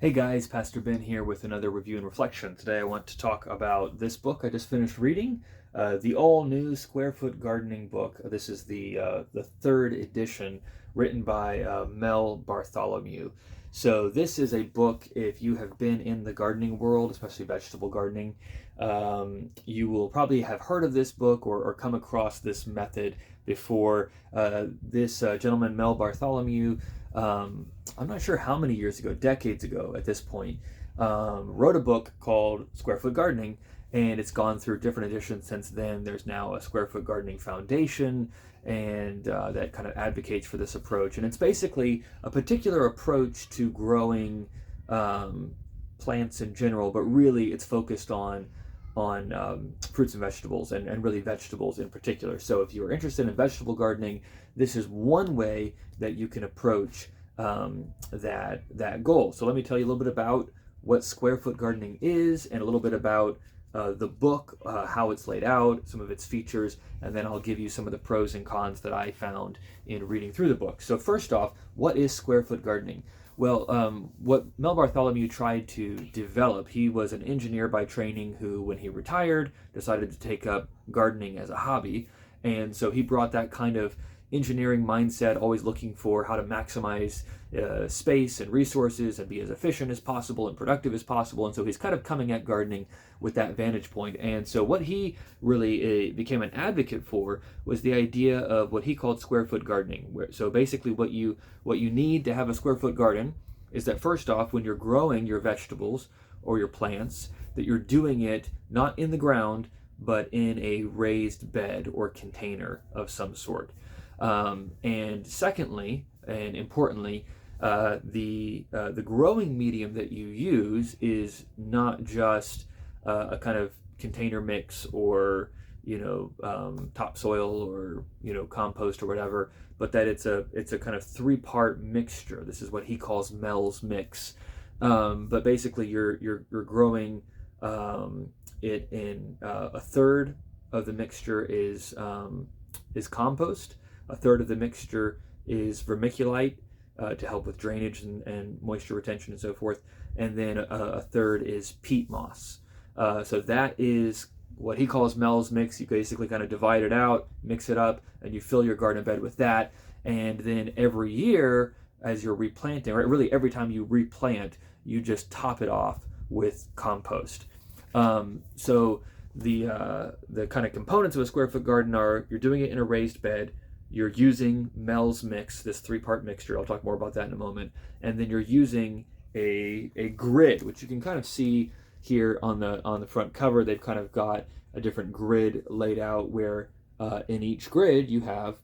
Hey guys, Pastor Ben here with another review and reflection. Today I want to talk about this book I just finished reading, the all-new Square Foot Gardening book. This is the third edition, written by Mel Bartholomew. So this is a book, if you have been in the gardening world, especially vegetable gardening, you will probably have heard of this book or come across this method before. This gentleman, Mel Bartholomew, I'm not sure how many years ago, decades ago at this point, wrote a book called Square Foot Gardening, and it's gone through different editions since then. There's now a Square Foot Gardening Foundation, and that kind of advocates for this approach. And it's basically a particular approach to growing plants in general, but really it's focused on fruits and vegetables, and really vegetables in particular. So if you're interested in vegetable gardening, this is one way that you can approach that goal. So let me tell you a little bit about what Square Foot Gardening is, and a little bit about the book, how it's laid out, some of its features, and then I'll give you some of the pros and cons that I found in reading through the book. So first off, what is Square Foot Gardening? Well, what Mel Bartholomew tried to develop, he was an engineer by training who, when he retired, decided to take up gardening as a hobby. And so he brought that kind of engineering mindset, always looking for how to maximize space and resources and be as efficient as possible and productive as possible. And so he's kind of coming at gardening with that vantage point. And so what he really became an advocate for was the idea of what he called square foot gardening. So basically what you need to have a square foot garden is that, first off, when you're growing your vegetables or your plants, that you're doing it not in the ground, but in a raised bed or container of some sort. And secondly, and importantly, the growing medium that you use is not just a kind of container mix or topsoil or compost or whatever, but that it's a kind of three-part mixture. This is what he calls Mel's mix. But basically, you're growing it in a third of the mixture is compost. A third of the mixture is vermiculite to help with drainage and moisture retention and so forth. And then a third is peat moss. So that is what he calls Mel's mix. You basically kind of divide it out, mix it up, and you fill your garden bed with that. And then every year, as you're replanting, or really every time you replant, you just top it off with compost. So the kind of components of a square foot garden are: you're doing it in a raised bed, you're using Mel's mix, this three-part mixture. I'll talk more about that in a moment. And then you're using a grid, which you can kind of see here on the front cover. They've kind of got a different grid laid out where in each grid you have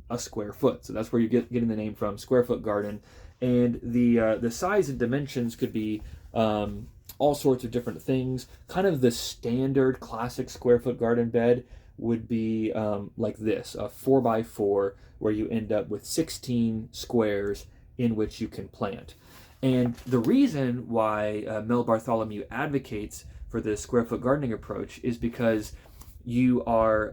a square foot. So that's where you're getting the name from, square foot garden. And the size and dimensions could be all sorts of different things. Kind of the standard classic square foot garden bed would be like this, a 4x4, where you end up with 16 squares in which you can plant. And the reason why Mel Bartholomew advocates for the square foot gardening approach is because you are,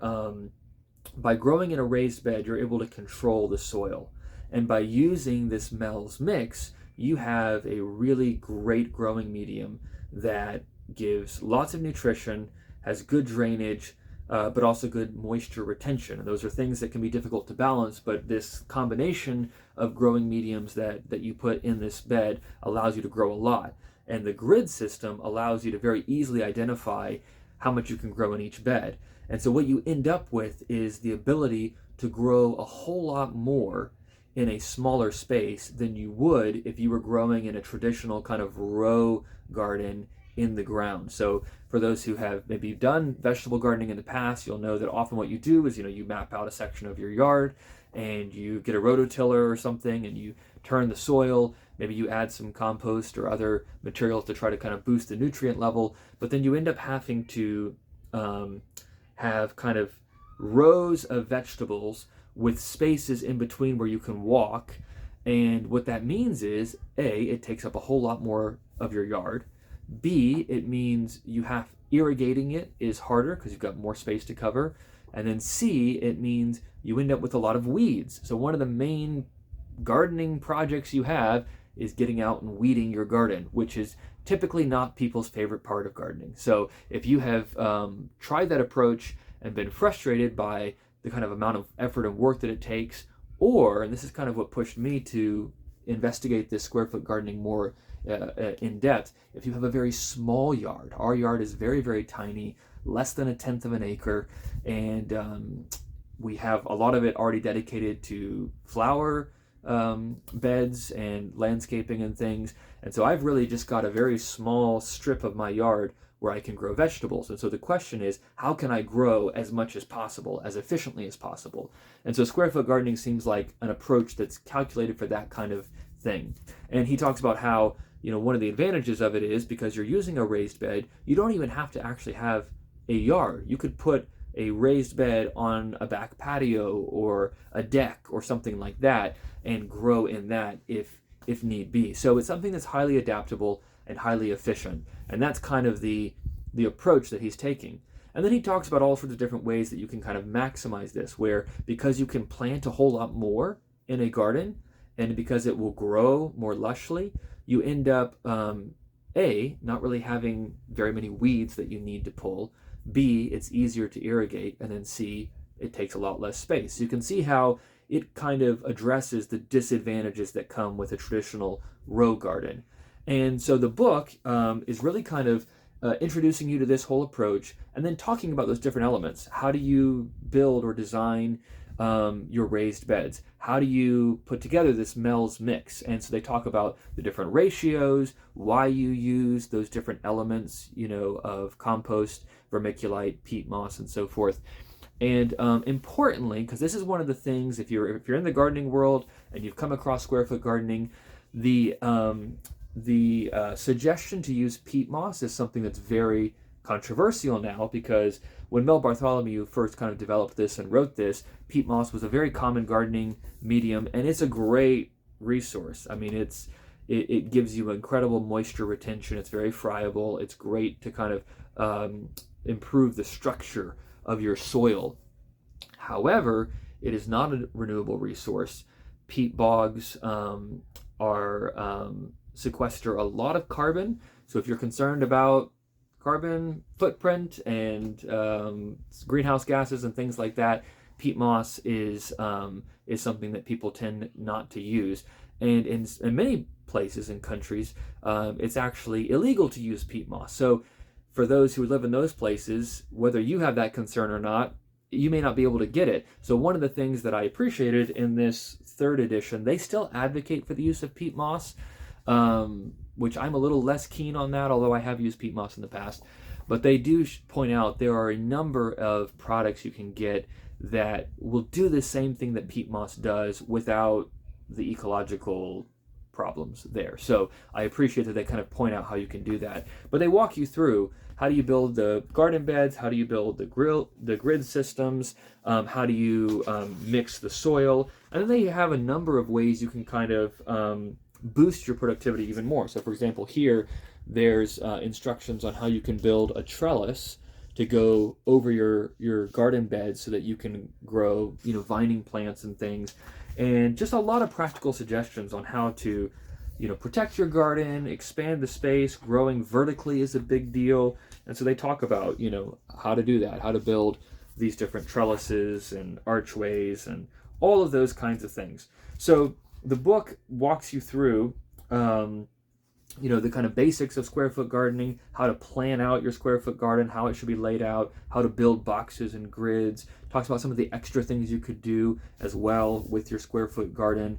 by growing in a raised bed, you're able to control the soil. And by using this Mel's mix, you have a really great growing medium that gives lots of nutrition, has good drainage, but also good moisture retention. And those are things that can be difficult to balance, but this combination of growing mediums that you put in this bed allows you to grow a lot. And the grid system allows you to very easily identify how much you can grow in each bed. And so what you end up with is the ability to grow a whole lot more in a smaller space than you would if you were growing in a traditional kind of row garden in the ground. So for those who have maybe done vegetable gardening in the past, you'll know that often what you do is, you map out a section of your yard and you get a rototiller or something and you turn the soil. Maybe you add some compost or other materials to try to kind of boost the nutrient level, but then you end up having to have kind of rows of vegetables with spaces in between where you can walk. And what that means is, A, it takes up a whole lot more of your yard. B, it means irrigating it is harder because you've got more space to cover. And then C, it means you end up with a lot of weeds. So one of the main gardening projects you have is getting out and weeding your garden, which is typically not people's favorite part of gardening. So if you have tried that approach and been frustrated by the kind of amount of effort and work that it takes, or, and this is kind of what pushed me to investigate this square foot gardening more in depth, if you have a very small yard. Our yard is very, very tiny, less than 1/10 of an acre, and we have a lot of it already dedicated to flower beds and landscaping and things. And so I've really just got a very small strip of my yard where I can grow vegetables. And so the question is, how can I grow as much as possible, as efficiently as possible? And so square foot gardening seems like an approach that's calculated for that kind of thing. And he talks about how, one of the advantages of it is because you're using a raised bed, you don't even have to actually have a yard. You could put a raised bed on a back patio or a deck or something like that and grow in that if need be. So it's something that's highly adaptable and highly efficient. And that's kind of the approach that he's taking. And then he talks about all sorts of different ways that you can kind of maximize this, where because you can plant a whole lot more in a garden and because it will grow more lushly, you end up, A, not really having very many weeds that you need to pull, B, it's easier to irrigate, and then C, it takes a lot less space. So you can see how it kind of addresses the disadvantages that come with a traditional row garden. And so the book is really kind of introducing you to this whole approach and then talking about those different elements. How do you build or design your raised beds? How do you put together this Mel's mix? And so they talk about the different ratios, why you use those different elements, of compost, vermiculite, peat moss, and so forth. And importantly, because this is one of the things, if you're in the gardening world and you've come across square foot gardening, the suggestion to use peat moss is something that's very controversial now, because when Mel Bartholomew first kind of developed this and wrote this, peat moss was a very common gardening medium, and it's a great resource. I mean, it gives you incredible moisture retention. It's very friable. It's great to kind of improve the structure of your soil. However, it is not a renewable resource. Peat bogs sequester a lot of carbon. So if you're concerned about carbon footprint and greenhouse gases and things like that, peat moss is something that people tend not to use. And in many places and countries, it's actually illegal to use peat moss. So for those who live in those places, whether you have that concern or not, you may not be able to get it. So one of the things that I appreciated in this third edition, they still advocate for the use of peat moss, which I'm a little less keen on that, although I have used peat moss in the past. But they do point out there are a number of products you can get that will do the same thing that peat moss does without the ecological problems there. So I appreciate that they kind of point out how you can do that. But they walk you through, how do you build the garden beds? How do you build the grid systems? How do you mix the soil? And then they have a number of ways you can kind of boost your productivity even more. So for example, here there's instructions on how you can build a trellis to go over your garden bed so that you can grow, vining plants and things. And just a lot of practical suggestions on how to, protect your garden, expand the space. Growing vertically is a big deal. And so they talk about, how to do that, how to build these different trellises and archways and all of those kinds of things. So the book walks you through, the kind of basics of square foot gardening, how to plan out your square foot garden, how it should be laid out, how to build boxes and grids. Talks about some of the extra things you could do as well with your square foot garden.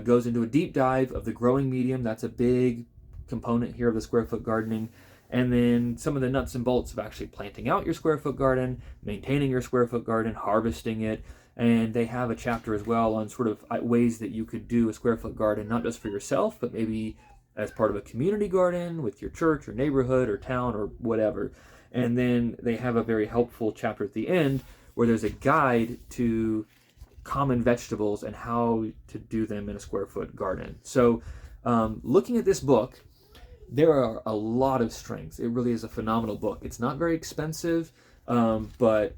Goes into a deep dive of the growing medium. That's a big component here of the square foot gardening. And then some of the nuts and bolts of actually planting out your square foot garden, maintaining your square foot garden, harvesting it. And they have a chapter as well on sort of ways that you could do a square foot garden, not just for yourself, but maybe as part of a community garden with your church or neighborhood or town or whatever. And then they have a very helpful chapter at the end where there's a guide to common vegetables and how to do them in a square foot garden. So looking at this book, there are a lot of strengths. It really is a phenomenal book. It's not very expensive, but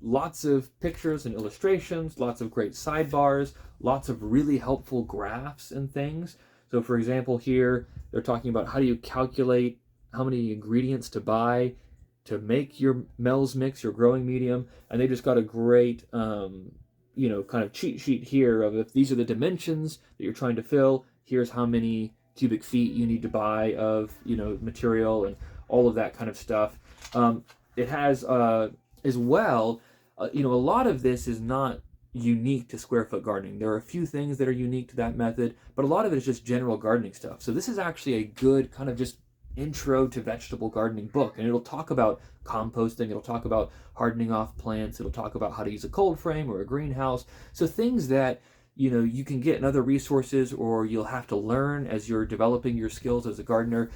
lots of pictures and illustrations, lots of great sidebars, lots of really helpful graphs and things. So for example, here they're talking about how do you calculate how many ingredients to buy to make your Mel's mix, your growing medium, and they just got a great kind of cheat sheet here of if these are the dimensions that you're trying to fill, here's how many cubic feet you need to buy of material and all of that kind of stuff. It has as well, a lot of this is not unique to square foot gardening. There are a few things that are unique to that method, but a lot of it is just general gardening stuff. So this is actually a good kind of just intro to vegetable gardening book, and it'll talk about composting, it'll talk about hardening off plants, it'll talk about how to use a cold frame or a greenhouse. So things that you can get in other resources, or you'll have to learn as you're developing your skills as a gardener.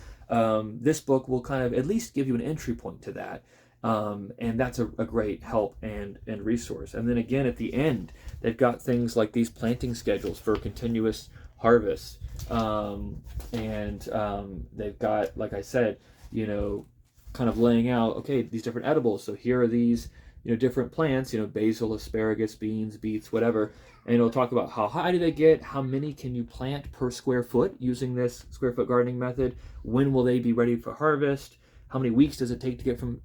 This book will kind of at least give you an entry point to that. And that's a great help and resource. And then again, at the end, they've got things like these planting schedules for continuous harvest. They've got, like I said, kind of laying out, okay, these different edibles. So here are these, different plants, basil, asparagus, beans, beets, whatever. And it'll talk about how high do they get, how many can you plant per square foot using this square foot gardening method, when will they be ready for harvest, how many weeks does it take to get from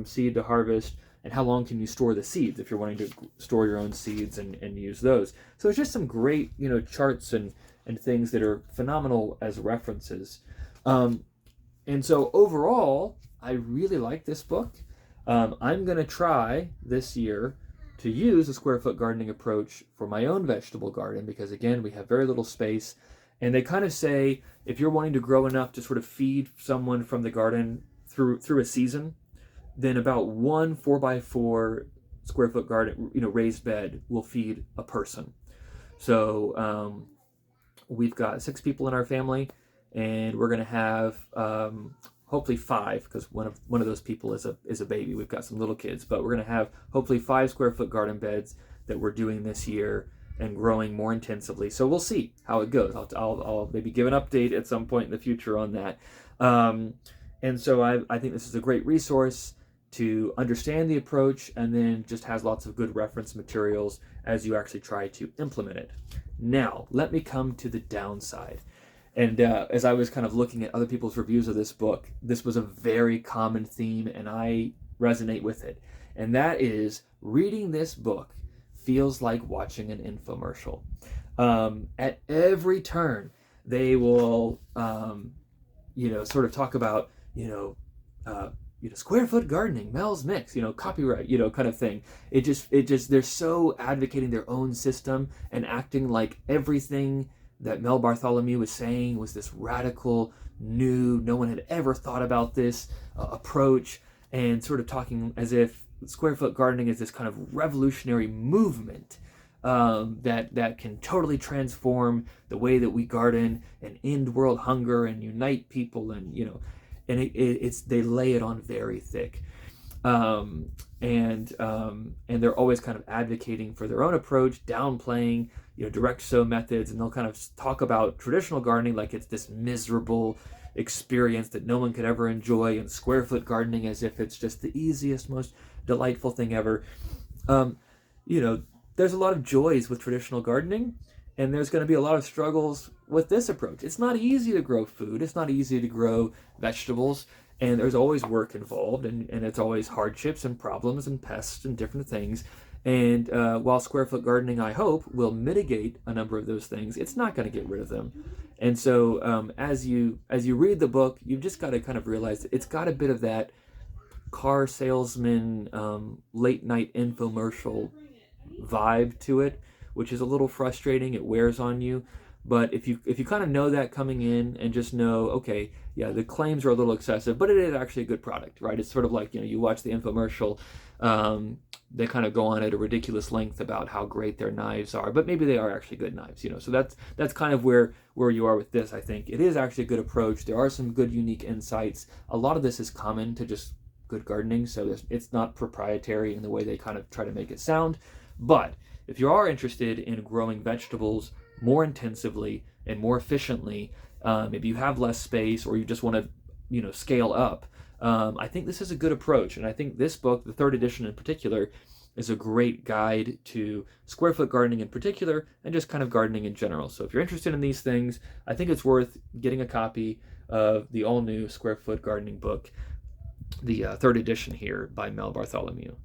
seed to harvest, and how long can you store the seeds if you're wanting to store your own seeds and use those. So it's just some great, charts and things that are phenomenal as references. And so overall, I really like this book. I'm going to try this year to use a square foot gardening approach for my own vegetable garden, because again, we have very little space. And they kind of say, if you're wanting to grow enough to sort of feed someone from the garden through a season, then about 1 4x4 square foot garden, raised bed will feed a person. So we've got 6 people in our family, and we're going to have hopefully 5, because one of those people is a baby. We've got some little kids, but we're going to have hopefully 5 square foot garden beds that we're doing this year and growing more intensively. So we'll see how it goes. I'll maybe give an update at some point in the future on that. And so I think this is a great resource to understand the approach, and then just has lots of good reference materials as you actually try to implement it. Now, let me come to the downside. And as I was kind of looking at other people's reviews of this book, this was a very common theme, and I resonate with it. And that is, reading this book feels like watching an infomercial. At every turn, they will, sort of talk about, square foot gardening, Mel's mix, copyright, kind of thing. It just, they're so advocating their own system and acting like everything that Mel Bartholomew was saying was this radical, new, no one had ever thought about this approach, and sort of talking as if square foot gardening is this kind of revolutionary movement that can totally transform the way that we garden and end world hunger and unite people, and it's they lay it on very thick, and they're always kind of advocating for their own approach, downplaying direct sow methods, and they'll kind of talk about traditional gardening like it's this miserable experience that no one could ever enjoy, and square foot gardening as if it's just the easiest, most delightful thing ever. There's a lot of joys with traditional gardening, and there's going to be a lot of struggles with this approach. It's not easy to grow food, it's not easy to grow vegetables, and there's always work involved, and it's always hardships and problems and pests and different things. And while square foot gardening, I hope, will mitigate a number of those things, it's not going to get rid of them. And so as you read the book, you've just got to kind of realize that it's got a bit of that car salesman late night infomercial vibe to it, which is a little frustrating. It wears on you. But if you kind of know that coming in, and just know, okay, yeah, the claims are a little excessive, but it is actually a good product, right? It's sort of like, you watch the infomercial, they kind of go on at a ridiculous length about how great their knives are, but maybe they are actually good knives, So that's kind of where you are with this. I think it is actually a good approach. There are some good, unique insights. A lot of this is common to just good gardening, so it's not proprietary in the way they kind of try to make it sound. But if you are interested in growing vegetables more intensively and more efficiently, maybe you have less space, or you just want to, scale up, I think this is a good approach. And I think this book, the 3rd edition in particular, is a great guide to square foot gardening in particular, and just kind of gardening in general. So if you're interested in these things, I think it's worth getting a copy of the all-new Square Foot Gardening book, the third edition here by Mel Bartholomew.